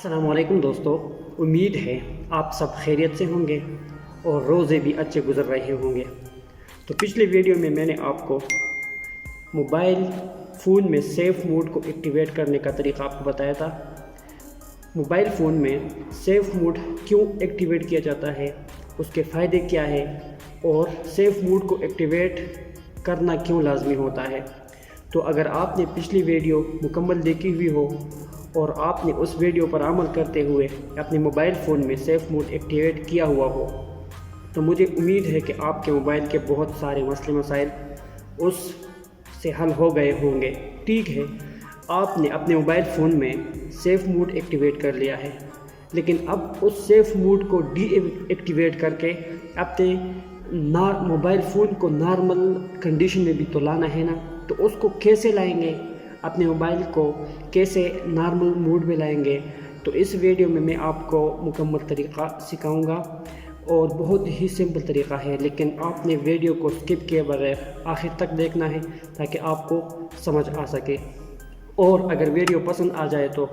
السلام علیکم دوستو، امید ہے آپ سب خیریت سے ہوں گے اور روزے بھی اچھے گزر رہے ہوں گے۔ تو پچھلے ویڈیو میں نے آپ کو موبائل فون میں سیف موڈ کو ایکٹیویٹ کرنے کا طریقہ آپ کو بتایا تھا۔ موبائل فون میں سیف موڈ کیوں ایکٹیویٹ کیا جاتا ہے، اس کے فائدے کیا ہے اور سیف موڈ کو ایکٹیویٹ کرنا کیوں لازمی ہوتا ہے۔ تو اگر آپ نے پچھلی ویڈیو مکمل دیکھی ہوئی ہو اور آپ نے اس ویڈیو پر عمل کرتے ہوئے اپنے موبائل فون میں سیف موڈ ایکٹیویٹ کیا ہوا ہو تو مجھے امید ہے کہ آپ کے موبائل کے بہت سارے مسائل اس سے حل ہو گئے ہوں گے۔ ٹھیک ہے، آپ نے اپنے موبائل فون میں سیف موڈ ایکٹیویٹ کر لیا ہے، لیکن اب اس سیف موڈ کو ڈی ایکٹیویٹ کر کے اپنے موبائل فون کو نارمل کنڈیشن میں بھی تو لانا ہے نا۔ تو اس کو کیسے لائیں گے، اپنے موبائل کو کیسے نارمل موڈ میں لائیں گے، تو اس ویڈیو میں آپ کو مکمل طریقہ سکھاؤں گا اور بہت ہی سمپل طریقہ ہے، لیکن آپ نے ویڈیو کو سکپ کیے بغیر آخر تک دیکھنا ہے تاکہ آپ کو سمجھ آ سکے۔ اور اگر ویڈیو پسند آ جائے تو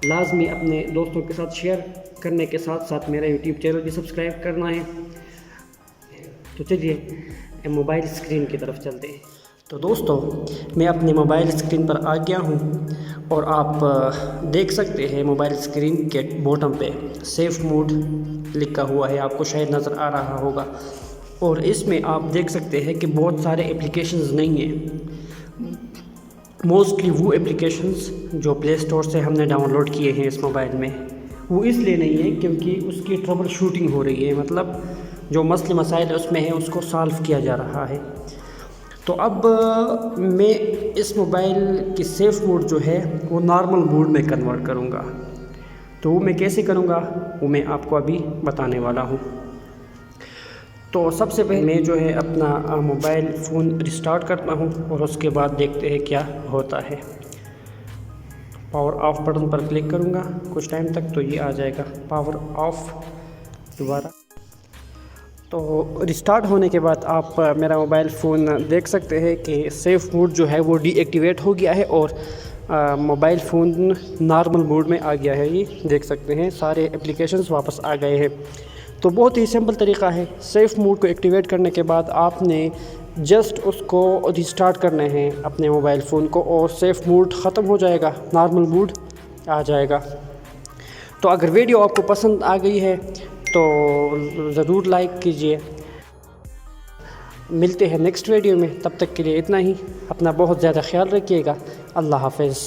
لازمی اپنے دوستوں کے ساتھ شیئر کرنے کے ساتھ ساتھ میرا یوٹیوب چینل بھی سبسکرائب کرنا ہے۔ تو چلیے موبائل اسکرین کی طرف چلتے ہیں۔ تو دوستو، میں اپنے موبائل اسکرین پر آ گیا ہوں اور آپ دیکھ سکتے ہیں موبائل اسکرین کے باٹم پہ سیف موڈ لکھا ہوا ہے، آپ کو شاید نظر آ رہا ہوگا۔ اور اس میں آپ دیکھ سکتے ہیں کہ بہت سارے اپلیکیشنز نہیں ہیں، موسٹلی وہ اپلیکیشنز جو پلے اسٹور سے ہم نے ڈاؤن لوڈ کیے ہیں اس موبائل میں، وہ اس لیے نہیں ہے کیونکہ اس کی ٹربل شوٹنگ ہو رہی ہے، مطلب جو مسائل اس میں ہیں اس کو سالو کیا جا رہا ہے۔ تو اب میں اس موبائل کی سیف موڈ جو ہے وہ نارمل موڈ میں کنورٹ کروں گا۔ تو وہ میں کیسے کروں گا وہ میں آپ کو ابھی بتانے والا ہوں۔ تو سب سے پہلے میں جو ہے اپنا موبائل فون ریسٹارٹ کرتا ہوں اور اس کے بعد دیکھتے ہیں کیا ہوتا ہے۔ Power of button per click کروں گا کچھ ٹائم تک تو یہ آ جائے گا پاور آف دوبارہ۔ تو ریسٹارٹ ہونے کے بعد آپ میرا موبائل فون دیکھ سکتے ہیں کہ سیف موڈ جو ہے وہ ڈی ایکٹیویٹ ہو گیا ہے اور موبائل فون نارمل موڈ میں آ گیا ہے۔ یہ دیکھ سکتے ہیں سارے اپلیکیشنز واپس آ گئے ہیں۔ تو بہت ہی سمپل طریقہ ہے، سیف موڈ کو ایکٹیویٹ کرنے کے بعد آپ نے جسٹ اس کو ریسٹارٹ کرنے ہیں اپنے موبائل فون کو اور سیف موڈ ختم ہو جائے گا، نارمل موڈ آ جائے گا۔ تو اگر ویڈیو آپ کو پسند آ گئی ہے تو ضرور لائک کیجئے۔ ملتے ہیں نیکسٹ ویڈیو میں، تب تک کے لیے اتنا ہی۔ اپنا بہت زیادہ خیال رکھیے گا۔ اللہ حافظ۔